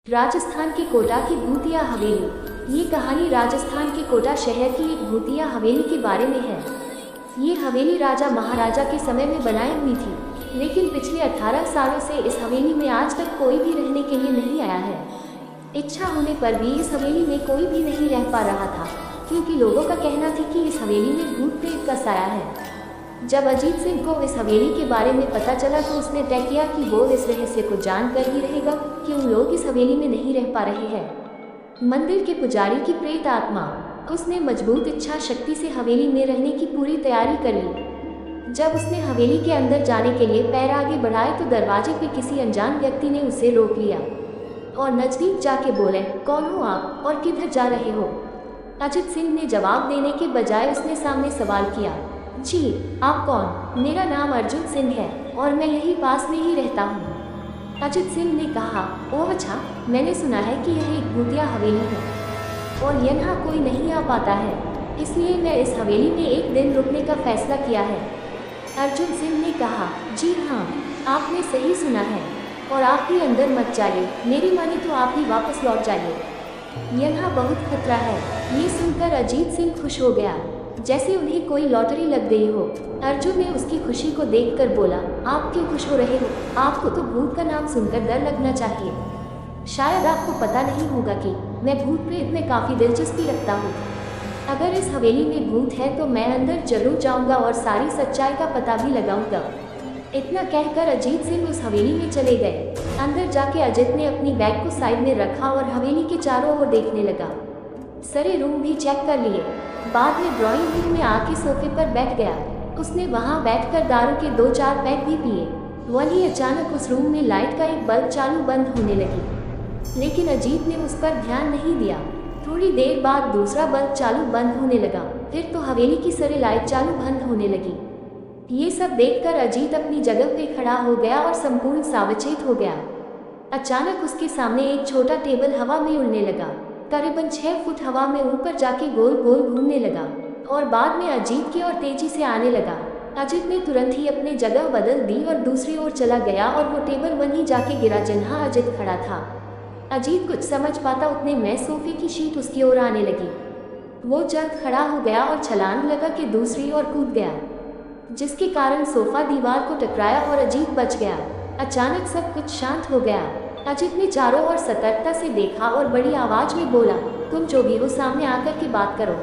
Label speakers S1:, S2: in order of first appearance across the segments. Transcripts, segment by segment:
S1: राजस्थान के कोटा की भूतिया हवेली। ये कहानी राजस्थान के कोटा शहर की एक भूतिया हवेली के बारे में है। ये हवेली राजा महाराजा के समय में बनाई हुई थी, लेकिन पिछले 18 सालों से इस हवेली में आज तक कोई भी रहने के लिए नहीं आया है। इच्छा होने पर भी इस हवेली में कोई भी नहीं रह पा रहा था, क्योंकि लोगों का कहना था कि इस हवेली में भूत प्रेत का साया है। जब अजीत सिंह को इस हवेली के बारे में पता चला तो उसने तय किया कि वो इस रहस्य को जानकर ही रहेगा कि उन लोग इस हवेली में नहीं रह पा रहे हैं। मंदिर के पुजारी की प्रेत आत्मा। उसने मजबूत इच्छा शक्ति से हवेली में रहने की पूरी तैयारी कर ली। जब उसने हवेली के अंदर जाने के लिए पैर आगे बढ़ाए तो दरवाजे पे किसी अनजान व्यक्ति ने उसे रोक लिया और नजदीक जाके बोले, कौन हो आप और किधर जा रहे हो? अजीत सिंह ने जवाब देने के बजाय उसने सामने सवाल किया, जी आप कौन? मेरा नाम अर्जुन सिंह है और मैं यही पास में ही रहता हूँ। अजीत सिंह ने कहा, ओह अच्छा, मैंने सुना है कि यह एक भूतिया हवेली है और यहाँ कोई नहीं आ पाता है, इसलिए मैं इस हवेली में एक दिन रुकने का फैसला किया है। अर्जुन सिंह ने कहा, जी हाँ, आपने सही सुना है और आप भी अंदर मत जाइए, मेरी माने तो आप ही वापस लौट जाइए, यहाँ बहुत खतरा है। ये सुनकर अजीत सिंह खुश हो गया, जैसे उन्हें कोई लॉटरी लग गई हो। अर्जुन ने उसकी खुशी को देखकर बोला, आप क्यों खुश हो रहे हो? आपको तो भूत का नाम सुनकर डर लगना चाहिए। शायद आपको पता नहीं होगा कि मैं भूत प्रेत में काफ़ी दिलचस्पी रखता हूँ। अगर इस हवेली में भूत है तो मैं अंदर जरूर जाऊँगा और सारी सच्चाई का पता भी लगाऊंगा। इतना कहकर अजीत सिंह उस हवेली में चले गए। अंदर जाके अजित ने अपनी बैग को साइड में रखा और हवेली के चारों ओर देखने लगा। सारे रूम भी चेक कर लिए। बाद में ड्राइंग रूम में आके सोफे पर बैठ गया। उसने वहां बैठकर दारू के 2-4 पैक भी पिए। वहीं अचानक उस रूम में लाइट का एक बल्ब चालू बंद होने लगी, लेकिन अजीत ने उस पर ध्यान नहीं दिया। थोड़ी देर बाद दूसरा बल्ब चालू बंद होने लगा, फिर तो हवेली की सारी लाइट चालू बंद होने लगी। ये सब देखकर अजीत अपनी जगह पे खड़ा हो गया और संपूर्ण सावचेत हो गया। अचानक उसके सामने एक छोटा टेबल हवा में उड़ने लगा, करीबन 6 फुट हवा में ऊपर जाके गोल गोल घूमने लगा और बाद में अजीत की ओर तेजी से आने लगा। अजीत ने तुरंत ही अपनी जगह बदल दी और दूसरी ओर चला गया और वो टेबल वहीं जाके गिरा जहाँ अजीत खड़ा था। अजीत कुछ समझ पाता उतने में सोफे की शीट उसकी ओर आने लगी। वो जल्द खड़ा हो गया और छलांग लगा के दूसरी ओर कूद गया, जिसके कारण सोफा दीवार को टकराया और अजीत बच गया। अचानक सब कुछ शांत हो गया। अजीत ने चारों ओर सतर्कता से देखा और बड़ी आवाज में बोला, तुम जो भी हो सामने आकर के बात करो।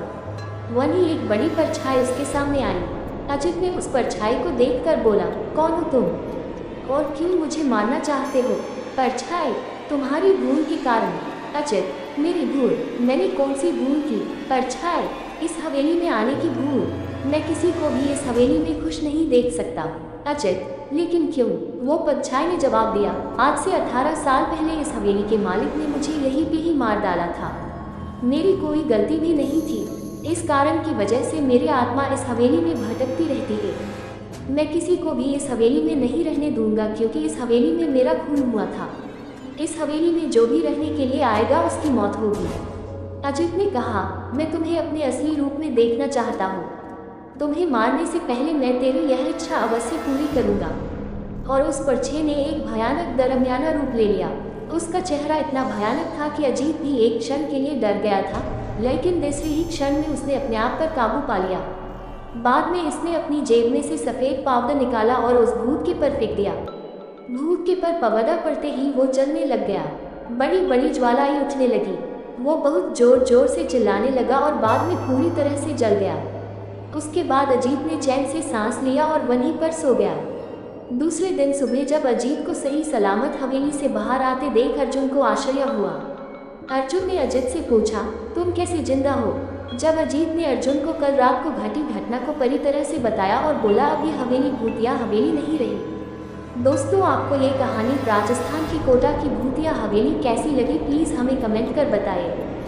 S1: वहीं एक बड़ी परछाई उसके सामने आई। अजीत ने उस परछाई को देखकर बोला, कौन हो तुम और क्यों मुझे मारना चाहते हो? परछाई, तुम्हारी भूल के कारण। अजीत, मेरी भूल? मैंने कौन सी भूल की? परछाई, इस हवेली में आने की भूल। मैं किसी को भी इस हवेली में खुश नहीं देख सकता। अजीत, लेकिन क्यों? वो परछाई ने जवाब दिया, आज से 18 साल पहले इस हवेली के मालिक ने मुझे यहीं पे ही मार डाला था। मेरी कोई गलती भी नहीं थी। इस कारण की वजह से मेरी आत्मा इस हवेली में भटकती रहती है। मैं किसी को भी इस हवेली में नहीं रहने दूंगा, क्योंकि इस हवेली में मेरा खून हुआ था। इस हवेली में जो भी रहने के लिए आएगा उसकी मौत होगी। अजीत ने कहा, मैं तुम्हें अपने असली रूप में देखना चाहता हूँ। तुम्हें मारने से पहले मैं तेरी यह इच्छा अवश्य पूरी करूंगा। और उस परछाई ने एक भयानक दरमियाना रूप ले लिया। उसका चेहरा इतना भयानक था कि अजीत भी एक क्षण के लिए डर गया था, लेकिन दूसरे ही क्षण में उसने अपने आप पर काबू पा लिया। बाद में इसने अपनी जेब में से सफ़ेद पाउडर निकाला और उस भूत के पर फेंक दिया। भूत के पर पवदा पड़ते ही वो जलने लग गया। बड़ी बड़ी ज्वालाएं उठने लगी। वो बहुत जोर जोर से चिल्लाने लगा और बाद में पूरी तरह से जल गया। उसके बाद अजीत ने चैन से सांस लिया और वहीं पर सो गया। दूसरे दिन सुबह जब अजीत को सही सलामत हवेली से बाहर आते देख अर्जुन को आश्चर्य हुआ। अर्जुन ने अजीत से पूछा, तुम कैसे जिंदा हो? जब अजीत ने अर्जुन को कल रात को घटी घटना को पूरी तरह से बताया और बोला, अब ये हवेली भूतिया हवेली नहीं रही। दोस्तों, आपको ये कहानी राजस्थान की कोटा की भूतिया हवेली कैसी लगी, प्लीज़ हमें कमेंट कर बताएं।